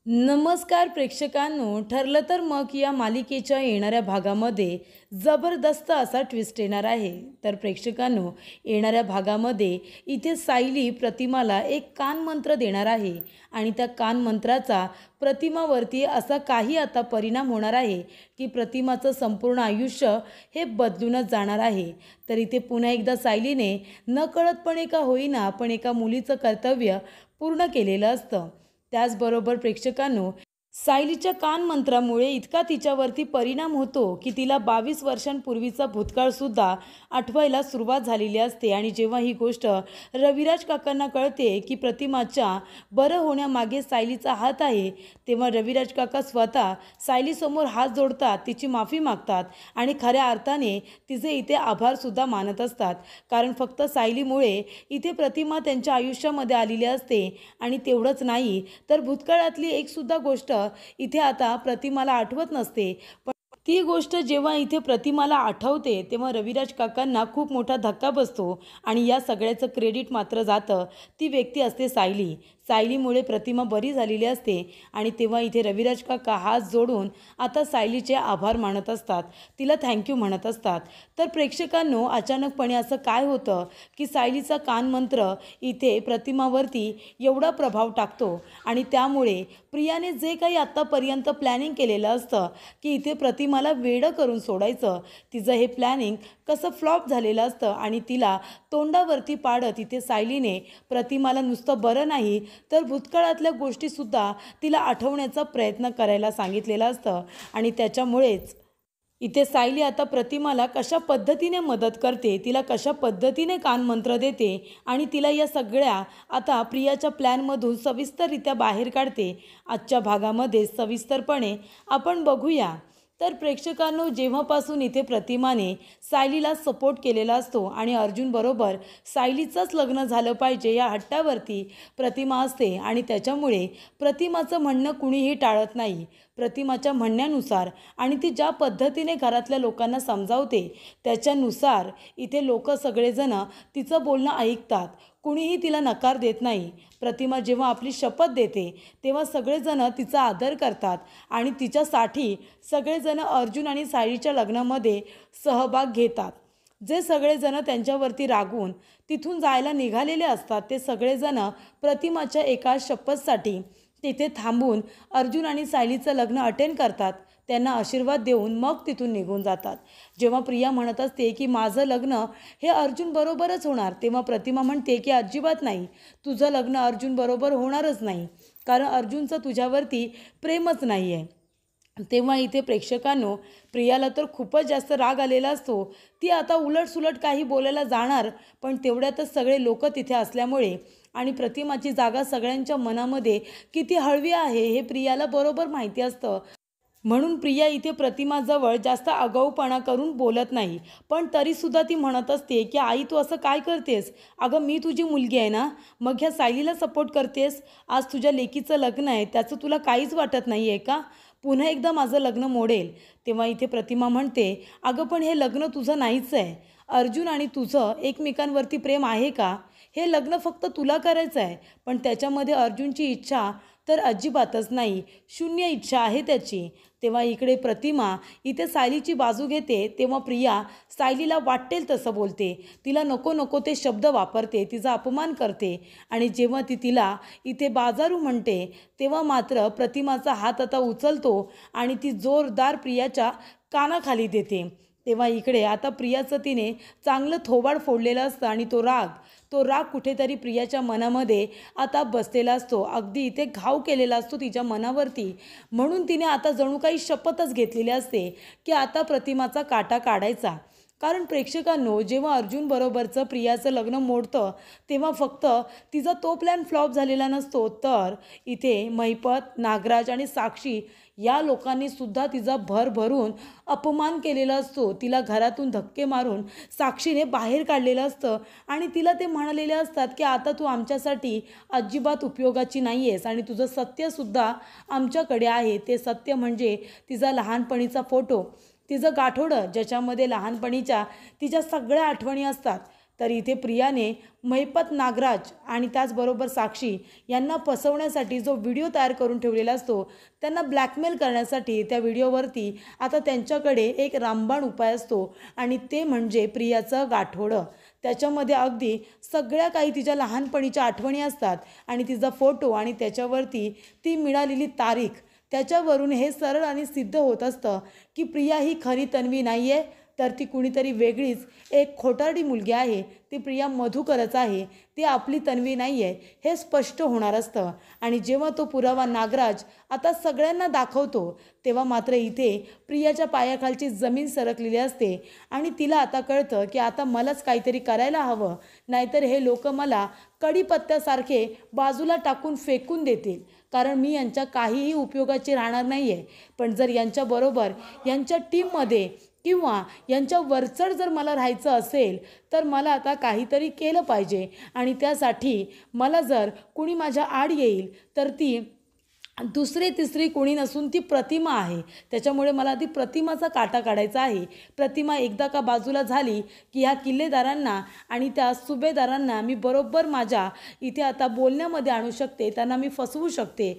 नमस्कार प्रेक्षकांनो, ठरलं तर मग या मालिकेच्या येणाऱ्या भागामध्ये जबरदस्त असा ट्विस्ट येणार आहे. तर प्रेक्षकांनो, येणाऱ्या भागामध्ये इथे सायली प्रतिमाला एक कानमंत्र देणार आहे आणि त्या कानमंत्राचा प्रतिमावरती असा काही आता परिणाम होणार आहे की प्रतिमाचं संपूर्ण आयुष्य हे बदलूनच जाणार आहे. तर इथे पुन्हा एकदा सायलीने नकळतपणे का होईना पण एका मुलीचं कर्तव्य पूर्ण केलेलं असतं. त्याचबरोबर प्रेक्षकांनो, सायलीच्या कानमंत्रामुळे इतका तिच्यावरती परिणाम होतो की तिला 22 वर्षांपूर्वीचा भूतकाळसुद्धा आठवायला सुरुवात झालेली असते. आणि जेव्हा ही गोष्ट रविराज काकांना कळते की प्रतिमाच्या बरं होण्यामागे सायलीचा हात आहे, तेव्हा रविराज काका स्वतः सायलीसमोर हात जोडतात, तिची माफी मागतात आणि खऱ्या अर्थाने तिचे इथे आभारसुद्धा मानत असतात. कारण फक्त सायलीमुळे इथे प्रतिमा त्यांच्या आयुष्यामध्ये आलेली असते. आणि तेवढंच नाही तर भूतकाळातली एकसुद्धा गोष्ट इथे आता प्रतिमाला आठवत नसते. पण ती गोष्ट जेव्हा इथे प्रतिमाला आठवते तेव्हा रविराज काकांना खूप मोठा धक्का बसतो आणि या सगळ्याचं क्रेडिट मात्र जातं ती व्यक्ती असते सायली. सायलीमुळे प्रतिमा बरी झालेली असते आणि तेव्हा इथे रविराज काका हात जोडून आता सायलीचे आभार मानत असतात, तिला थँक्यू म्हणत असतात. तर प्रेक्षकांनो, अचानकपणे असं काय होतं की सायलीचा कानमंत्र इथे प्रतिमावरती एवढा प्रभाव टाकतो आणि त्यामुळे प्रियाने जे काही आत्तापर्यंत प्लॅनिंग केलेलं असतं की इथे प्रतिमाला वेडं करून सोडायचं, तिचं हे प्लॅनिंग कसं फ्लॉप झालेलं असतं आणि तिला तोंडावरती पाडत इथे सायलीने प्रतिमाला नुसतं बरं नाही तर भूतकाळातल्या गोष्टीसुद्धा तिला आठवण्याचा प्रयत्न करायला सांगितलेलं असतं. आणि त्याच्यामुळेच इथे सायली आता प्रतिमाला कशा पद्धतीने मदत करते, तिला कशा पद्धतीने कानमंत्र देते आणि तिला या सगळ्या आता प्रियाच्या प्लॅनमधून सविस्तररित्या बाहेर काढते, आजच्या भागामध्ये सविस्तरपणे आपण बघूया. तर प्रेक्षकांनो, जेव्हापासून इथे प्रतिमाने सायलीला सपोर्ट केलेला असतो आणि अर्जुनबरोबर सायलीचंच लग्न झालं पाहिजे या हट्टावरती प्रतिमा असते आणि त्याच्यामुळे प्रतिमाचं म्हणणं कुणीही टाळत नाही. प्रतिमाच्या म्हणण्यानुसार आणि ती ज्या पद्धतीने घरातल्या लोकांना समजावते त्याच्यानुसार इथे लोक सगळेजण तिचं बोलणं ऐकतात, कुणीही तिला नकार देत नाही. प्रतिमा जेव्हा आपली शपथ देते तेव्हा सगळेजण तिचा आदर करतात आणि तिच्यासाठी सगळेजण अर्जुन आणि सायलीच्या लग्नामध्ये सहभाग घेतात. जे सगळेजण त्यांच्यावरती रागून तिथून जायला निघालेले असतात ते सगळेजण प्रतिमाच्या एका शपथसाठी तिथे थांबून अर्जुन आणि सायलीचं लग्न अटेंड करतात, त्यांना आशीर्वाद देऊन मग तिथून निघून जातात. जेव्हा प्रिया म्हणत असते की माझं लग्न हे अर्जुन बरोबरच होणार, तेव्हा प्रतिमा म्हणते की अजिबात नाही, तुझं लग्न अर्जुन बरोबर होणारच नाही, कारण अर्जुनचं तुझ्यावरती प्रेमच नाही आहे. तेव्हा इथे प्रेक्षकांनो, प्रियाला तर खूपच जास्त राग आलेला असतो. ती आता उलटसुलट काही बोलायला जाणार पण तेवढ्यातच सगळे लोक तिथे असल्यामुळे आणि प्रतिमाची जागा सगळ्यांच्या मनामध्ये किती हळवी आहे हे प्रियाला बरोबर माहिती असतं. म्हणून प्रिया इथे प्रतिमाजवळ जास्त आगाऊपणा करून बोलत नाही. पण तरीसुद्धा ती म्हणत असते की आई, तू असं काय करतेस? अगं, मी तुझी मुलगी आहे ना, मग ह्या सायलीला सपोर्ट करतेस? आज तुझ्या लेकीचं लग्न आहे, त्याचं तुला काहीच वाटत नाही आहे का? पुन्हा एकदा माझं लग्न मोडेल. तेव्हा इथे प्रतिमा म्हणते, अगं पण हे लग्न तुझं नाहीच आहे. अर्जुन आणि तुझं एकमेकांवरती प्रेम आहे का? हे लग्न फक्त तुला करायचं आहे, पण त्याच्यामध्ये अर्जुनची इच्छा तर अजिबातच नाही, शून्य इच्छा आहे त्याची. तेव्हा इकडे प्रतिमा इथे सायलीची बाजू घेते तेव्हा प्रिया सायलीला वाटेल तसं बोलते, तिला नको नको ते शब्द वापरते, तिचा अपमान करते. आणि जेव्हा ती तिला इथे बाजारू म्हणते तेव्हा मात्र प्रतिमाचा हात आता उचलतो आणि ती जोरदार प्रियाच्या कानाखाली देते. तेव्हा इकडे आता प्रियाचं तिने चांगलं थोबाड फोडलेलं असतं आणि तो राग कुठेतरी प्रियाच्या मनामध्ये आता बसलेला असतो, अगदी इथे घाव केलेला असतो तिच्या मनावरती. म्हणून तिने आता जणू काही शपथच घेतलेली असते की आता प्रतिमाचा काटा काढायचा. कारण प्रेक्षकांनो, जेव्हा अर्जुन बरोबरचं प्रियाचं लग्न मोडतं तेव्हा फक्त तिचा तो प्लॅन फ्लॉप झालेला नसतो, तर इथे महिपत, नागराज आणि साक्षी या लोकांनी सुद्धा तिचा भरभरून अपमान केलेला असतो. तिला घरातून धक्के मारून साक्षीने बाहेर काढलेलं असतं आणि तिला ते म्हणालेले असतात की आता तू आमच्यासाठी अजिबात उपयोगाची नाही आहेस आणि तुझं सत्यसुद्धा आमच्याकडे आहे. ते सत्य म्हणजे तिचा लहानपणीचा फोटो, तिचं गाठोडं ज्याच्यामध्ये लहानपणीच्या तिच्या सगळ्या आठवणी असतात. तर इथे प्रियाने महिपत नागराज आणि त्याचबरोबर साक्षी यांना फसवण्यासाठी जो व्हिडिओ तयार करून ठेवलेला असतो, त्यांना ब्लॅकमेल करण्यासाठी त्या व्हिडिओवरती आता त्यांच्याकडे एक रामबाण उपाय असतो आणि ते म्हणजे प्रियाचं गाठोडं. त्याच्यामध्ये अगदी सगळ्या काही तिच्या लहानपणीच्या आठवणी असतात आणि तिचा फोटो आणि त्याच्यावरती ती मिळालेली तारीख, त्याच्यावरून हे सरळ आणि सिद्ध होत असतं की प्रिया ही खरी तन्वी नाही आहे, तर ती कुणीतरी वेगळीच एक खोटारडी मुलगी आहे. ती प्रिया मधुकरच आहे, ती आपली तन्वी नाही आहे हे स्पष्ट होणार असतं. आणि जेव्हा तो पुरावा नागराज आता सगळ्यांना दाखवतो, तेव्हा मात्र इथे प्रियाच्या पायाखालची जमीन सरकलेली असते आणि तिला आता कळतं की आता मलाच काहीतरी करायला हवं, नाहीतर हे लोक मला कडीपत्त्यासारखे बाजूला टाकून फेकून देतील, कारण मी यांच्या काहीही उपयोगाचे राहणार नाही आहे. पण जर यांच्याबरोबर यांच्या टीममध्ये किंवा यांच्या वरचढ जर मला राहायचं असेल, तर मला आता काहीतरी केलं पाहिजे. आणि त्यासाठी मला जर कुणी माझ्या आड येईल, तर ती दुसरी तिसरी कोणी नसून ती प्रतिमा आहे. त्याच्यामुळे मला ती प्रतिमाचा काटा काढायचा आहे. प्रतिमा एकदा का बाजूला झाली की ह्या किल्लेदारांना आणि त्या सुभेदारांना मी बरोबर माझ्या इथे आता बोलण्यामध्ये आणू शकते, त्यांना मी फसवू शकते,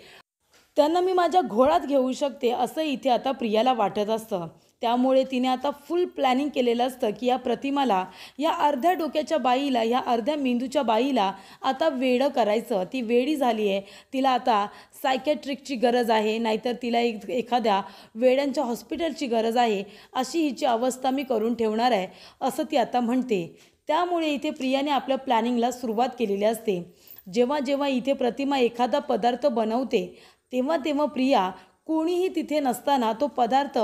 त्यांना मी माझ्या घोळात घेऊ शकते, असं इथे आता प्रियाला वाटत असतं. त्यामुळे तिने आता फुल प्लॅनिंग केलेलं असतं की या प्रतिमाला, या अर्ध्या डोक्याच्या बाईला, या अर्ध्या मेंदूच्या बाईला आता वेडं करायचं. ती वेडी झाली आहे, तिला आता सायकॅट्रिकची गरज आहे, नाहीतर तिला एखाद्या वेड्यांच्या हॉस्पिटलची गरज आहे, अशी हिची अवस्था मी करून ठेवणार आहे, असं ती आता म्हणते. त्यामुळे इथे प्रियाने आपल्या प्लॅनिंगला सुरुवात केलेली असते. जेव्हा जेव्हा इथे प्रतिमा एखादा पदार्थ बनवते, तेव्हा तेव्हा प्रिया कोणीही तिथे नसताना तो पदार्थ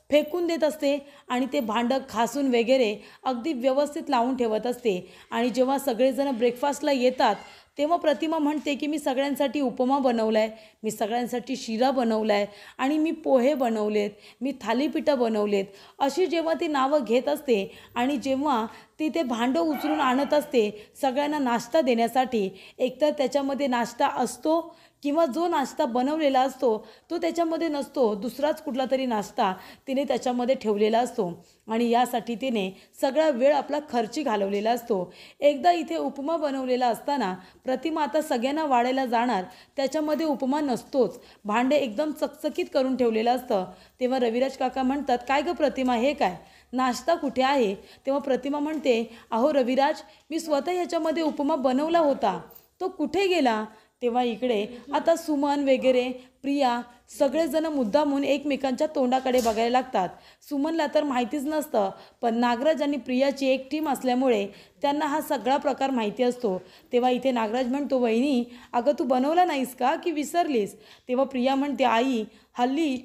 फेकून देत असते आणि ते भांडं घासून वगैरे अगदी व्यवस्थित लावून ठेवत असते. आणि जेव्हा सगळेजण ब्रेकफास्टला येतात, तेव्हा प्रतिमा म्हणते की मी सगळ्यांसाठी उपमा बनवला आहे, मी सगळ्यांसाठी शिरा बनवला आहे आणि मी पोहे बनवलेत, मी थालीपीठं बनवलेत, अशी जेव्हा ती नावं घेत असते आणि जेव्हा ती ते भांडं उचलून आणत असते सगळ्यांना नाश्ता देण्यासाठी, एकतर त्याच्यामध्ये नाश्ता असतो किंवा जो नाश्ता बनवलेला असतो तो त्याच्यामध्ये नसतो, दुसराच कुठला तरी नाश्ता तिने त्याच्यामध्ये ठेवलेला असतो. आणि यासाठी तिने सगळा वेळ आपला खर्ची घालवलेला असतो. एकदा इथे उपमा बनवलेला असताना प्रतिमा आता सगळ्यांना वाढायला जाणार, त्याच्यामध्ये उपमा नसतोच, भांडे एकदम चकचकीत करून ठेवलेलं असतं. तेव्हा रविराज काका म्हणतात, काय गं प्रतिमा, हे काय, नाश्ता कुठे आहे? तेव्हा प्रतिमा म्हणते, अहो रविराज, मी स्वतः ह्याच्यामध्ये उपमा बनवला होता, तो कुठे गेला? तेव्हा इकडे आता सुमन वगैरे, प्रिया, सगळेजण मुद्दामून एकमेकांच्या तोंडाकडे बघायला लागतात. सुमनला तर माहितीच नसतं, पण नागराज आणि प्रियाची एक टीम असल्यामुळे त्यांना हा सगळा प्रकार माहिती असतो. तेव्हा इथे नागराज म्हणतो, वहिनी, अगं तू बनवला नाहीस का की विसरलीस? तेव्हा प्रिया म्हणते, आई, हल्ली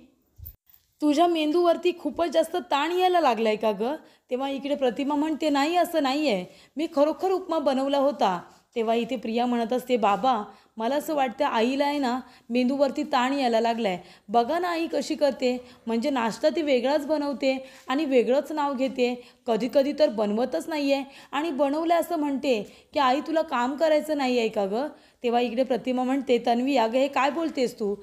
तुझ्या मेंदूवरती खूपच जास्त ताण यायला लागला आहे का गं? तेव्हा इकडे प्रतिमा म्हणते, नाही, असं नाही आहे, मी खरोखर उपमा बनवला होता. तेव्हा इथे प्रिया म्हणत असते, बाबा, मला असं वाटतं आईला आहे ना मेंदूवरती ताण यायला लागला आहे. बघा ना आई कशी करते, म्हणजे नाश्ता ती वेगळाच बनवते आणि वेगळंच नाव घेते, कधी कधी तर बनवतच नाही आहे आणि बनवलं असं म्हणते की आई तुला काम करायचं नाही आहे का गं? तेव्हा इकडे प्रतिमा म्हणते, तन्वी, अगं हे काय बोलतेस तू?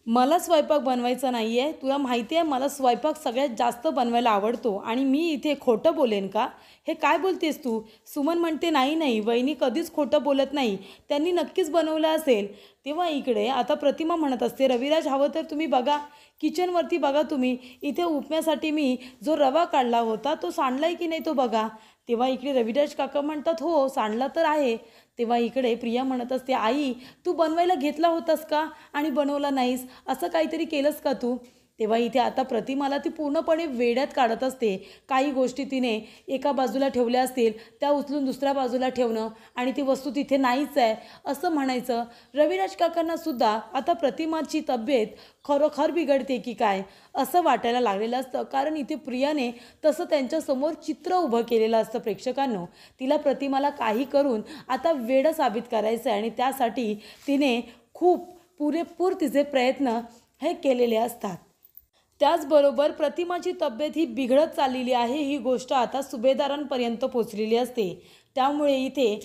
मला स्वयंपाक बनवायचा नाही आहे, तुला माहिती आहे मला स्वयंपाक सगळ्यात जास्त बनवायला आवडतो आणि मी इथे खोटं बोलेन का? हे काय बोलतेस तू? सुमन म्हणते, नाही नाही, वहिनी कधीच खोटं बोलत नाही, त्यांनी नक्कीच बनवलं असेल. तेव्हा इकडे आता प्रतिमा म्हणत असते, रविराज, हवं तर तुम्ही बघा, किचनवरती बघा तुम्ही, इथे उपम्यासाठी मी जो रवा काढला होता तो सांडला आहे की नाही तो बघा. तेव्हा इकडे रविराज काका म्हणतात, हो सांडला तर आहे. तेव्हा इकडे प्रिया म्हणत असते, आई, तू बनवायला घेतला होतास का आणि बनवला नाहीस, असं काहीतरी केलंस का तू? तेव्हा इथे आता प्रतिमाला ती पूर्णपणे वेड्यात काढत असते. काही गोष्टी तिने एका बाजूला ठेवल्या असतील, त्या उचलून दुसऱ्या बाजूला ठेवणं आणि ती वस्तू तिथे नाहीच आहे असं म्हणायचं. रविराज काकांना सुद्धा आता प्रतिमाची तब्येत खरोखर बिघडते की काय असं वाटायला लागलेलं असतं, कारण इथे प्रियाने तसं त्यांच्यासमोर चित्र उभं केलेलं असतं. प्रेक्षकांनो, तिला प्रतिमाला काही करून आता वेडं साबित करायचं आहे आणि त्यासाठी तिने खूप पुरेपूर तिचे प्रयत्न हे केलेले असतात. त्याचबरोबर प्रतिमाची तब्येत ही बिघडत चाललेली आहे, ही गोष्ट आता सुभेदारांपर्यंत पोचलेली असते. त्यामुळे इथे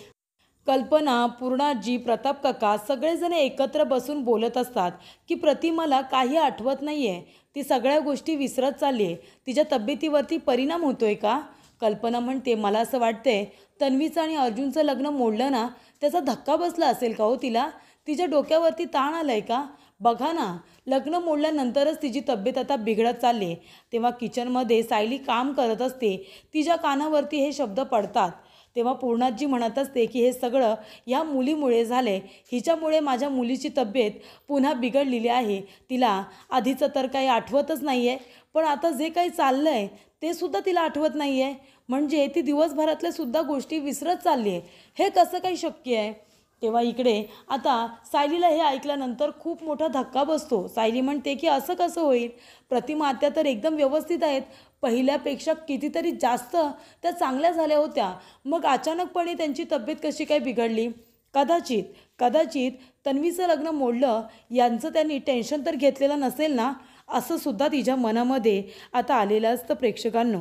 कल्पना, पूर्णाजी, प्रताप काका सगळेजण एकत्र बसून बोलत असतात की प्रतिमाला काही आठवत नाही आहे, ती सगळ्या गोष्टी विसरत चालली आहे, तिच्या तब्येतीवरती परिणाम होतोय का? कल्पना म्हणते, मला असं वाटतंय तन्वीचं आणि अर्जुनचं लग्न मोडलं ना, त्याचा धक्का बसला असेल का हो तिला? तिच्या डोक्यावरती ताण आलाय का? बघा ना, लग्न मोडल्यानंतरच तिची तब्येत आता बिघडत चालली. तेव्हा किचनमध्ये सायली काम करत असते. तिच्या कानावरती हे शब्द पडतात. तेव्हा पूर्णाजी म्हणत असते की हे सगळं या मुलीमुळे झाले. हिच्यामुळे माझ्या मुलीची तब्येत पुन्हा बिघडलेली आहे. तिला आधीचं तर काही आठवतच नाही आहे, पण आता जे काही चाललं आहे ते सुद्धा तिला आठवत नाही आहे. म्हणजे ती दिवसभरातल्या सुद्धा गोष्टी विसरत चालली आहे. हे कसं काही शक्य आहे? तेव्हा इकडे आता सायलीला हे ऐकल्यानंतर खूप मोठा धक्का बसतो. सायली म्हणते की असं कसं होईल? प्रतिमा आत्या तर एकदम व्यवस्थित आहेत. पहिल्यापेक्षा कितीतरी जास्त त्या चांगल्या झाल्या होत्या. मग अचानकपणे त्यांची तब्येत कशी काय बिघडली? कदाचित कदाचित तन्वीचं लग्न मोडलं यांचं त्यांनी टेन्शन तर घेतलेलं नसेल ना, असं सुद्धा तिच्या मनामध्ये आता आलेलं असतं प्रेक्षकांनो.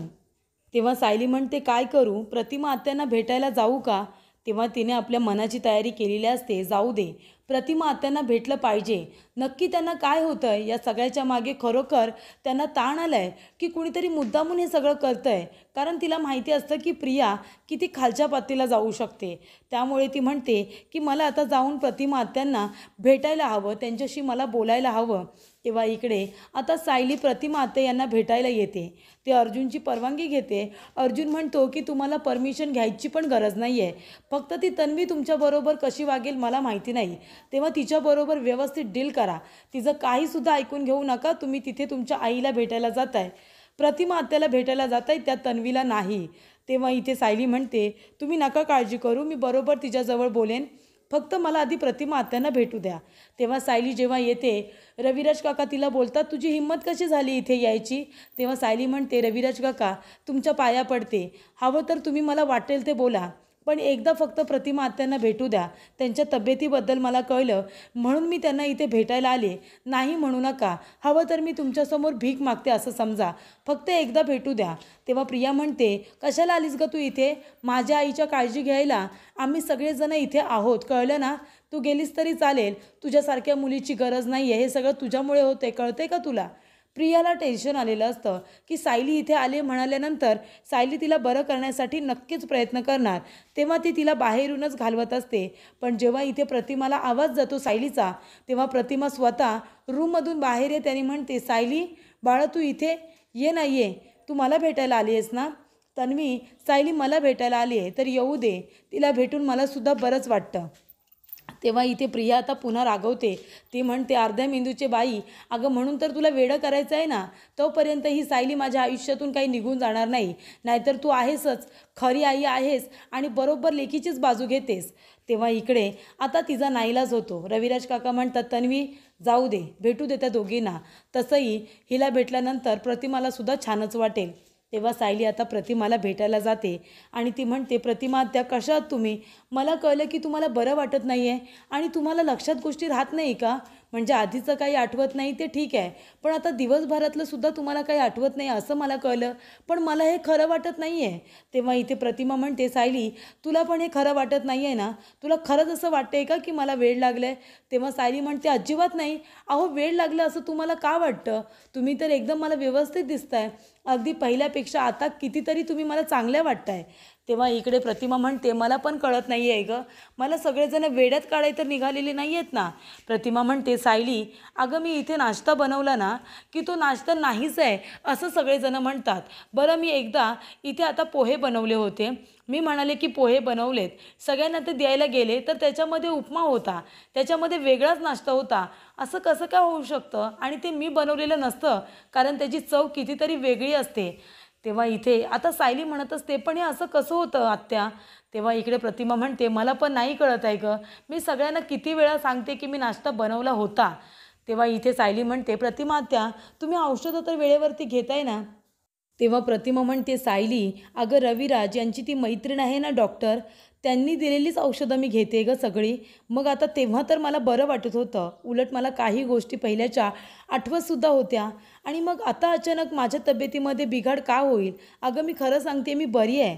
तेव्हा सायली म्हणते, काय करू? प्रतिमा आत्यांना भेटायला जाऊ का? तेव्हा तिने आपल्या मनाची तयारी केलेली असते. जाऊ दे, प्रतिमा आत्यांना भेटलं पाहिजे. नक्की त्यांना काय होतं आहे? या सगळ्याच्या मागे खरोखर त्यांना ताण आला आहे की कुणीतरी मुद्दामून हे सगळं करतं आहे? कारण तिला माहिती असतं की प्रिया किती खालच्या पातळीला जाऊ शकते. त्यामुळे ती म्हणते की मला आता जाऊन प्रतिमा आत्यांना भेटायला हवं, त्यांच्याशी मला बोलायला हवं. तेव्हा इकडे आता सायली प्रतिमा आत्या यांना भेटायला येते. ते अर्जुनची परवानगी घेते. अर्जुन म्हणतो की तुम्हाला परमिशन घ्यायची पण गरज नाही आहे. फक्त ती तन्वी तुमच्याबरोबर कशी वागेल मला माहिती नाही. तेव्हा तिच्याबरोबर व्यवस्थित डील करा. तिचं काहीसुद्धा ऐकून घेऊ नका. तुम्ही तिथे तुमच्या आईला भेटायला जाताय, प्रतिमा आत्याला भेटायला जाताय, त्या तन्वीला नाही. तेव्हा इथे सायली म्हणते, तुम्ही नका काळजी करू, मी बरोबर तिच्याजवळ बोलेन. फक्त मला आधी प्रतिमा आत्यांना भेटू द्या. तेव्हा सायली जेव्हा येते, रविराज काका तिला बोलतात, तुझी हिंमत कशी झाली इथे यायची? तेव्हा सायली म्हणते, रविराज काका तुमच्या पाया पडते, हवं तर तुम्ही मला वाटेल ते बोला, पण एकदा फक्त प्रतिमा आत्यांना भेटू द्या. त्यांच्या तब्येतीबद्दल मला कळलं म्हणून मी त्यांना इथे भेटायला आले. नाही म्हणू नका. हवं तर मी तुमच्यासमोर भीक मागते असं समजा. फक्त एकदा भेटू द्या. तेव्हा प्रिया म्हणते, कशाला आलीस ग तू इथे? माझ्या आईच्या काळजी घ्यायला आम्ही सगळेजण इथे आहोत, कळलं ना? तू गेलीस तरी चालेल. तुझ्यासारख्या मुलीची गरज नाही आहे. हे सगळं तुझ्यामुळे होते, कळते का तुला? प्रियाला टेन्शन आलेलं असतं की सायली इथे आले म्हणाल्यानंतर सायली तिला बरं करण्यासाठी नक्कीच प्रयत्न करणार. तेव्हा ती तिला बाहेरूनच घालवत असते. पण जेव्हा इथे प्रतिमाला आवाज जातो सायलीचा, तेव्हा प्रतिमा स्वतः रूममधून बाहेर येते आणि म्हणते, सायली बाळा तू इथे ये. नाही ये, तू मला भेटायला आली आहेस ना? तन्वी, सायली मला भेटायला आली आहे तर येऊ दे. तिला भेटून मलासुद्धा बरंच वाटतं. तेव्हा इथे प्रिया आता पुन्हा रागवते. ती म्हणते, अर्ध्या मेंदूचे बाई, अगं म्हणून तर तुला वेडं करायचं आहे ना. तोपर्यंत ही सायली माझ्या आयुष्यातून काही निघून जाणार नाही. नाहीतर तू आहेसच, खरी आई आहेस आणि बरोबर लेकीचीच बाजू घेतेस. तेव्हा इकडे आता तिचा नाईलाज होतो. रविराज काका म्हणतात, तन्वी जाऊ दे, भेटू दे त्या दोघींना. तसंही हिला भेटल्यानंतर प्रतिमालासुद्धा छानच वाटेल. तेव्हा सायली आता प्रतिमाला भेटायला जाते आणि ती म्हणते, प्रतिमा आत्या कशा आहात तुम्ही? मला कळलं की तुम्हाला बरं वाटत नाही आहे आणि तुम्हाला लक्षात गोष्टी राहत नाही का? म्हणजे आधीचं काही आठवत नाही ते ठीक आहे, पण आता दिवसभरातलं सुद्धा तुम्हाला काही आठवत नाही असं मला कळलं. पण मला हे खरं वाटत नाही आहे. तेव्हा इथे प्रतिमा म्हणते, सायली तुला पण हे खरं वाटत नाही आहे ना? तुला खरंच असं वाटतं आहे का की मला वेळ लागलं आहे? तेव्हा सायली म्हणते, अजिबात नाही. अहो वेळ लागलं असं तुम्हाला का वाटतं? तुम्ही तर एकदम मला व्यवस्थित दिसताय. अगदी पहिल्यापेक्षा आता कितीतरी तुम्ही मला चांगल्या वाटताय. तेव्हा इकडे प्रतिमा म्हणते, मला पण कळत नाही आहे गं, मला सगळेजण वेड्यात काढाय तर निघालेले नाही आहेत ना. प्रतिमा म्हणते, सायली अगं मी इथे नाश्ता बनवला ना की तो नाश्ता नाहीच आहे असं सगळेजण म्हणतात. बरं मी एकदा इथे आता पोहे बनवले होते. मी म्हणाले की पोहे बनवलेत, सगळ्यांना ते द्यायला गेले तर त्याच्यामध्ये उपमा होता, त्याच्यामध्ये वेगळाच नाश्ता होता. असं कसं काय होऊ शकतं? आणि ते मी बनवलेलं नसतं, कारण त्याची चव कितीतरी वेगळी असते. तेव्हा इथे आता सायली म्हणत असते, पण हे असं कसं होतं आत्या? तेव्हा इकडे प्रतिमा म्हणते, मला पण नाही कळत आहे गं, मी सगळ्यांना किती वेळा सांगते की मी नाश्ता बनवला होता. तेव्हा इथे सायली म्हणते, प्रतिमा आत्या तुम्ही औषधं तर वेळेवरती घेताय ना? तेव्हा प्रतिमा म्हणते, सायली अगं रविराज यांची ती मैत्रीण आहे ना डॉक्टर, त्यांनी दिलेलीच औषधं मी घेते गं सगळी. मग आता तेव्हा तर मला बरं वाटत होतं, उलट मला काही गोष्टी पहिल्याच्या आठवतसुद्धा होत्या. आणि मग आता अचानक माझ्या तब्येतीमध्ये बिघाड का होईल? अगं मी खरं सांगते, मी बरी आहे.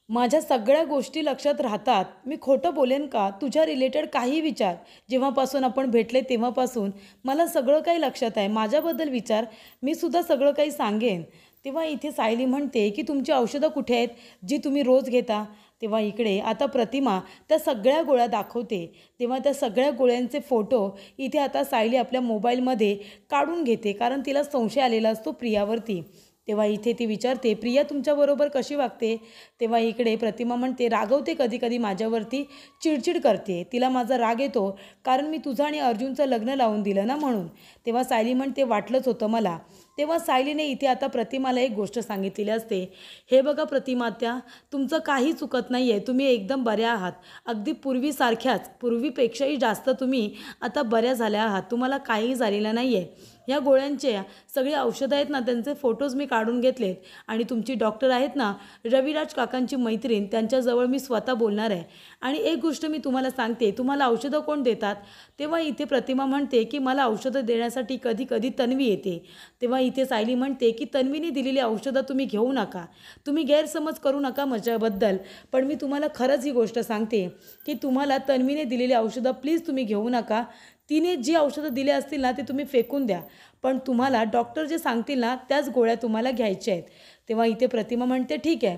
माझ्या सगळ्या गोष्टी लक्षात राहतात. मी खोटं बोलेन का? तुझ्या रिलेटेड काही विचार, जेव्हापासून आपण भेटले तेव्हापासून मला सगळं काही लक्षात आहे. माझ्याबद्दल विचार, मी सुद्धा सगळं काही सांगेन. तेव्हा इथे सायली म्हणते की तुमची औषधं कुठे आहेत जी तुम्ही रोज घेता. तेव्हा इकडे आता प्रतिमा त्या सगळ्या गोळ्या दाखवते. तेव्हा त्या सगळ्या गोळ्यांचे फोटो इथे आता सायली आपल्या मोबाईलमध्ये काढून घेते, कारण तिला संशय आलेला असतो प्रियावरती. तेव्हा इथे ती विचारते, प्रिया तुमच्याबरोबर कशी वागते. तेव्हा इकडे प्रतिमा म्हणते, रागवते कधी कधी माझ्यावरती, चिडचिड करते, तिला माझा राग येतो कारण मी तुझं आणि अर्जुनचं लग्न लावून दिलं ना म्हणून. तेव्हा सायली म्हणते, वाटलंच होतं मला. तेव्हा सायलीने इथे आता प्रतिमाला एक गोष्ट सांगितलेली असते, हे बघा प्रतिमात्या, तुमचं काही चुकत नाही आहे, तुम्ही एकदम बऱ्या आहात, अगदी पूर्वीसारख्याच, पूर्वीपेक्षाही जास्त तुम्ही आता बऱ्या झाल्या आहात, तुम्हाला काहीही झालेलं नाही आहे. ह्या गोळ्यांचे सगळी औषधं आहेत ना, त्यांचे फोटोज मी काढून घेतलेत आणि तुमची डॉक्टर आहेत ना रविराज काकांची मैत्रीण, त्यांच्याजवळ मी स्वतः बोलणार आहे. आणि एक गोष्ट मी तुम्हाला सांगते, तुम्हाला औषधं कोण देतात. तेव्हा इथे प्रतिमा म्हणते की मला औषधं देण्यासाठी कधी कधी तन्वी येते. तेव्हा इथे सायली म्हणते की तन्वीने दिलेली औषधं तुम्ही घेऊ नका, तुम्ही गैरसमज करू नका माझ्याबद्दल, पण मी तुम्हाला खरंच ही गोष्ट सांगते की तुम्हाला तन्वीने दिलेली औषधं प्लीज तुम्ही घेऊ नका. तिने जी औषधं दिली असतील ना ते तुम्ही फेकून द्या, पण तुम्हाला डॉक्टर जे सांगतील ना त्याच गोळ्या तुम्हाला घ्यायच्या आहेत. तेव्हा इथे प्रतिमा म्हणते ठीक आहे.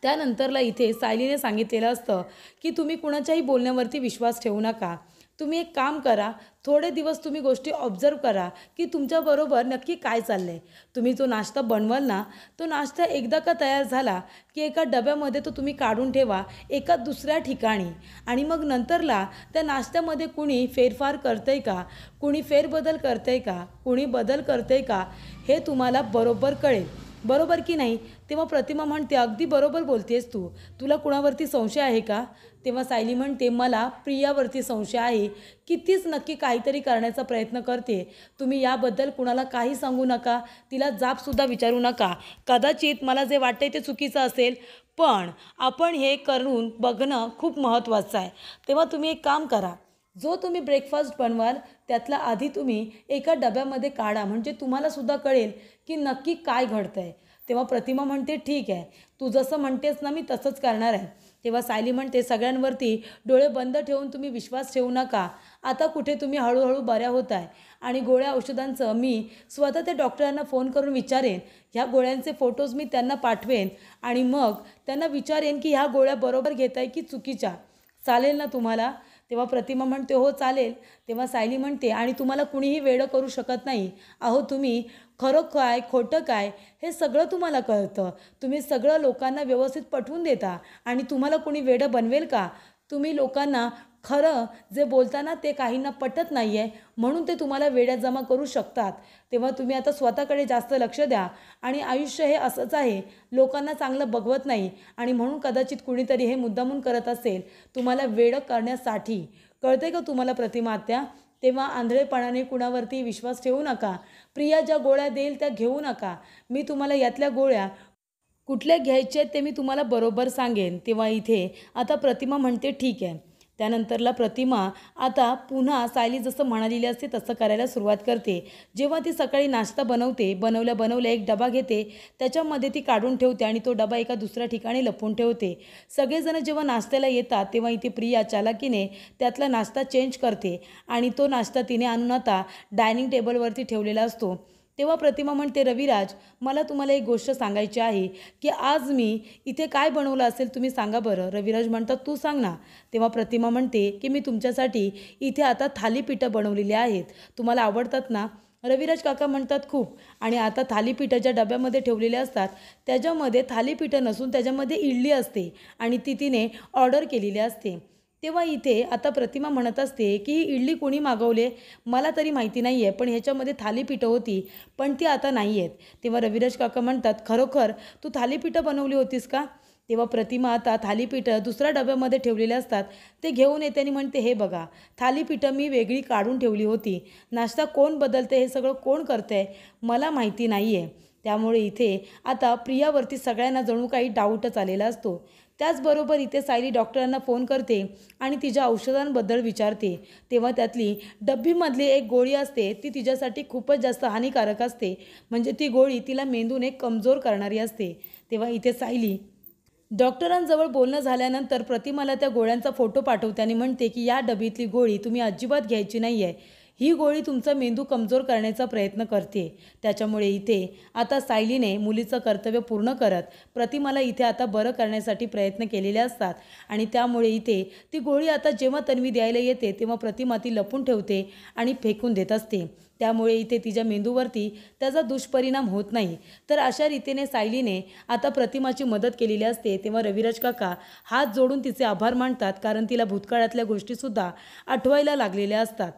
त्यानंतरला इथे सायलीने सांगितलेलं असतं की तुम्ही कुणाच्याही बोलण्यावरती विश्वास ठेवू नका. तुम्ही एक काम करा, थोडे दिवस तुम्ही गोष्टी ऑब्झर्व करा की तुमच्याबरोबर नक्की काय चाललं आहे. तुम्ही जो नाश्ता बनवाल ना, तो नाश्ता एकदा का तयार झाला की एका डब्यामध्ये तो तुम्ही काढून ठेवा एका दुसऱ्या ठिकाणी, आणि मग नंतरला त्या नाश्त्यामध्ये कुणी फेरफार करतं आहे का, कुणी फेरबदल करतं आहे का, कुणी बदल करतं आहे का, हे तुम्हाला बरोबर कळेल. बरोबर की नाही. तेव्हा प्रतिमा म्हणते, अगदी बरोबर बोलतेस तू, तुला कुणावरती संशय आहे का. तेव्हा सायली म्हणते, मला प्रियावरती संशय आहे की तीच नक्की काहीतरी करण्याचा प्रयत्न करते. तुम्ही याबद्दल कुणाला काही सांगू नका, तिला जाबसुद्धा विचारू नका. कदाचित मला जे वाटते ते चुकीचं असेल, पण आपण हे करून बघणं खूप महत्त्वाचं आहे. तेव्हा तुम्ही एक काम करा, जो तुम्ही ब्रेकफास्ट बनवाल त्यातला आधी तुम्ही एका डब्यामध्ये काढा, म्हणजे तुम्हालासुद्धा कळेल की नक्की काय घडतं आहे. तेव्हा प्रतिमा म्हणते, ठीक आहे, तू जसं म्हणतेस ना मी तसंच करणार आहे. तेव्हा सायली म्हणते, सगळ्यांवरती डोळे बंद ठेवून तुम्ही विश्वास ठेवू नका. आता कुठे तुम्ही हळूहळू बऱ्या होत आहे, आणि गोळ्या औषधांचं मी स्वतः त्या डॉक्टरांना फोन करून विचारेन, ह्या गोळ्यांचे फोटोज मी त्यांना पाठवेन आणि मग त्यांना विचारेन की ह्या गोळ्या बरोबर घेत आहे की चुकीच्या. चालेल ना तुम्हाला. तेव्हा प्रतिमा म्हणते, हो चालेल. तेव्हा सायली म्हणते, आणि तुम्हाला कुणीही वेडं करू शकत नाही. अहो तुम्ही खरं काय खोटं काय हे सगळं तुम्हाला कळतं, तुम्ही सगळं लोकांना व्यवस्थित पटवून देता, आणि तुम्हाला कुणी वेडं बनवेल का. तुम्ही लोकांना खरं जे बोलताना ते काहींना पटत नाही आहे म्हणून ते तुम्हाला वेड्यात जमा करू शकतात. तेव्हा तुम्ही आता स्वतःकडे जास्त लक्ष द्या, आणि आयुष्य हे असंच आहे, लोकांना चांगलं बघवत नाही, आणि म्हणून कदाचित कुणीतरी हे मुद्दामून करत असेल तुम्हाला वेडं करण्यासाठी. कळते का तुम्हाला प्रतिमा आत्या. तेव्हा आंधळेपणाने कुणावरती विश्वास ठेवू नका. प्रिया ज्या गोळ्या देईल त्या घेऊ नका. मी तुम्हाला यातल्या गोळ्या कुठल्या घ्यायच्या आहेत ते मी तुम्हाला बरोबर सांगेन. तेव्हा इथे आता प्रतिमा म्हणते, ठीक आहे. त्यानंतरला प्रतिमा आता पुन्हा सायली जसं म्हणालेली असते तसं करायला सुरुवात करते. जेव्हा ती सकाळी नाश्ता बनवते, बनवल्या एक डबा घेते, त्याच्यामध्ये ती काढून ठेवते आणि तो डबा एका दुसऱ्या ठिकाणी लपवून ठेवते. सगळेजण जेव्हा नाश्त्याला येतात तेव्हा इथे प्रिया चालाकीने त्यातला नाश्ता चेंज करते, आणि तो नाश्ता तिने आणून आता डायनिंग टेबलवरती ठेवलेला असतो. तेव्हा प्रतिमा म्हणते, रविराज, मला तुम्हाला एक गोष्ट सांगायची आहे की आज मी इथे काय बनवलं असेल तुम्ही सांगा बरं. रविराज म्हणतात, तू सांग ना. तेव्हा प्रतिमा म्हणते की मी तुमच्यासाठी इथे आता थालीपीठं बनवलेली आहेत, तुम्हाला आवडतात ना. रविराज काका म्हणतात, खूप. आणि आता थालीपीठं ज्या डब्यामध्ये ठेवलेले असतात त्याच्यामध्ये थालीपीठं नसून त्याच्यामध्ये इडली असते, आणि ती तिने ऑर्डर केलेली असते. तेव्हा इथे आता प्रतिमा म्हणत असते की ही इडली कोणी मागवले मला तरी माहिती नाही आहे, पण ह्याच्यामध्ये थालीपीठं होती पण ती आता नाही आहेत. तेव्हा रविराज काका म्हणतात, खरोखर तू थालीपीठं बनवली होतीस का. तेव्हा प्रतिमा आता थालीपीठं दुसऱ्या डब्यामध्ये ठेवलेले असतात ते घेऊन येते आणि म्हणते, हे बघा, थालीपीठं मी वेगळी काढून ठेवली होती. नाश्ता कोण बदलते, हे सगळं कोण करतं आहे मला माहिती नाही आहे. त्यामुळे इथे आता प्रियावरती सगळ्यांना जणू काही डाऊटच आलेला असतो. त्याचबरोबर इथे सायली डॉक्टरांना फोन करते आणि तिच्या औषधांबद्दल विचारते. तेव्हा त्यातली डब्बीमधली एक गोळी असते ती तिच्यासाठी खूपच जास्त हानिकारक असते, म्हणजे ती गोळी तिला मेंदूने कमजोर करणारी असते. तेव्हा इथे सायली डॉक्टरांजवळ बोलणं झाल्यानंतर प्रतिमाला त्या गोळ्यांचा फोटो पाठवते आणि म्हणते की या डबीतली गोळी तुम्ही अजिबात घ्यायची नाही आहे. ही गोळी तुमचा मेंदू कमजोर करण्याचा प्रयत्न करते। त्याच्यामुळे इथे आता सायलीने मुलीचं कर्तव्य पूर्ण करत प्रतिमाला इथे आता बरं करण्यासाठी प्रयत्न केलेले असतात आणि त्यामुळे इथे ती गोळी आता जेव्हा तन्वी द्यायला येते तेव्हा प्रतिमा ती लपून ठेवते आणि फेकून देत असते। त्यामुळे इथे तिच्या मेंदूवरती त्याचा दुष्परिणाम होत नाही। तर अशा रीतीने सायलीने आता प्रतिमाची मदत केलेली असते। तेव्हा रविराज काका हात जोडून तिचे आभार मानतात, कारण तिला भूतकाळातल्या गोष्टीसुद्धा आठवायला लागलेल्या असतात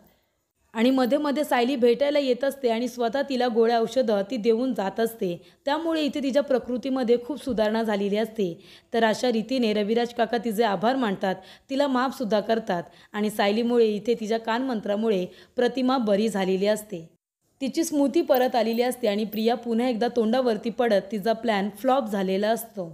आणि मध्ये मध्ये सायली भेटायला येत असते आणि स्वतः तिला गोळ्या औषधं ती देऊन जात असते। त्यामुळे इथे तिच्या प्रकृतीमध्ये खूप सुधारणा झालेली असते। तर अशा रीतीने रविराज काका तिचे आभार मानतात, तिला माफसुद्धा करतात आणि सायलीमुळे इथे तिच्या कानमंत्रामुळे प्रतिमा बरी झालेली असते। तिची स्मृती परत आलेली असते आणि प्रिया पुन्हा एकदा तोंडावरती पडत तिचा प्लॅन फ्लॉप झालेला असतो।